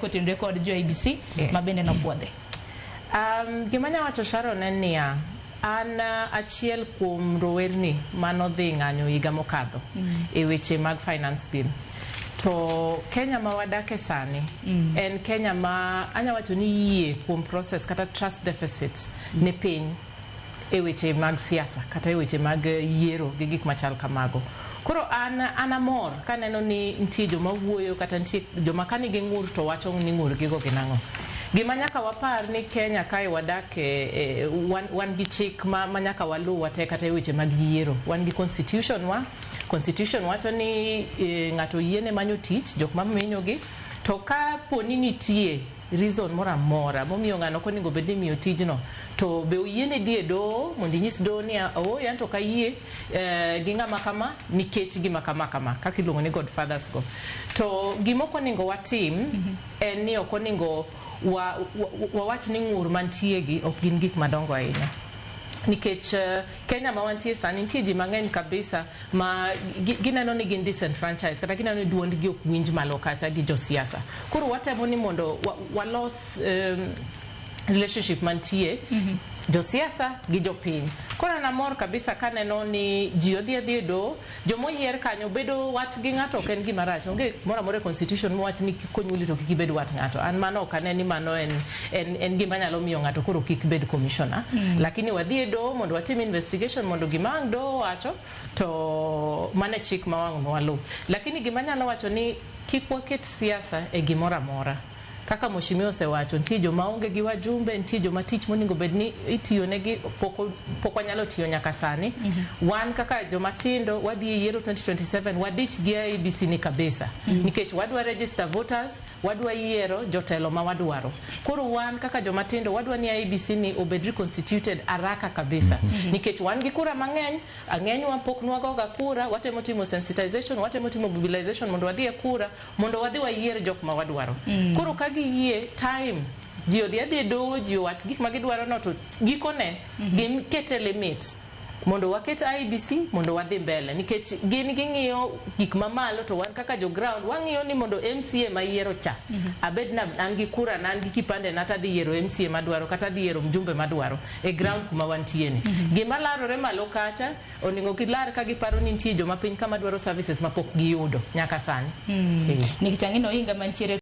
Kotin record jo IEBC mabende no puodhe. Gimanya wacho Sharon en niya, an achiel kuom rowerni manodhi ng'anyo higa mokadho e weche mag finance bill. To Kenya ma wadake sani en Kenya ma anya wacho ni yie kuom process kata trust deficit ne piny e weche mag siasa kata e weche mag yiero gi gik machal kamago. Koro an amor kaneno ni nitie joma wuoyo kata nitie joma kanigi ng'ur to wacho ni ng'ur gigo ginang'o. Gima nyaka wapar ni Kenya kae wadake wan gi chik ma nyaka walu wate kata e weche mag yiero. Wan gi constitution wacho ni ng'ato yiene manyo tich jok ma menyogi to ka poni nitie reason mora mora momiyo ng'ano konego bed ni miyo tijno to be oyiene die do mondo inyis do ni yanto ka yie gi ng'ama kama nikech gima kama kaka iluongo ni godfathers go. To gimoko onego watim en ni ok onego wawach ni ng'ur mantie gi ok gin gik madongo ahinya. Nikech Kenya ma wantie sani nitie ji mang'eny kabisa ma gineno ni gin disenfranchised kata gineno ni duondgi ok winj malo kata gi josiasa. Koro watemo ni mondo walos relationship mantie josiasa gi jopiny. Koro namor kabisa kaneno ni ji odhi do jomoyier kanyo bedo wat gi ng'ato ok en gima rach. Onge mora mora constitution mowach ni konyuli to kik ibed wat ng'ato. An mano ok ane ni mano en gima nyalo miyo ng'ato koro kik bed commissioner. Lakini wadhi do mondo watim investigation mondo gima ang' do wacho to mane chik ma wang' walu. Lakini gima nyalo wacho ni kik waket siasa e gimora mora. Kaka Moshimi osewacho nitie joma onge gi wajumbe, nitie joma tich monego bed ni itiyo negi pok wanyalo tiyo nyaka sani. Wan kaka joma tindo wadhi yiero 2027 wadich gi IEBC ni kabisa. Nikech wadwa register voters, wadwa yiero jotelo ma wadwaro. Koro wan kaka joma tindo wadwa ni IEBC ni obed reconstituted haraka kabisa. Nikech wan gi kura mang'eny, ang'enywa pok nwagoga kura, watemo timo sensitization, watemo timo mobilization mondo wadhi e kura, mondo wadhi wayier jok ma wadwaro. Koro yie time ji odhi do ji wat gik ma gidwaro no to gikone gin kete limit mondo waket IEBC mondo wadhi mbele nikech gin ging'iyo gik mamalo to wan kaka jo ground wang'iyo ni mondo MCA ma yiero cha abed na an gi kura na an gi kipande na ta dhi yiero MCA madwaro kata dhi yiero mjumbe madwaro e ground kuma wantie ni gima larore malo kacha oningo gilar ka giparo ni nitie joma piny kama dwaro services mapok giyudo nyaka sani nikichangi no hinga mantiere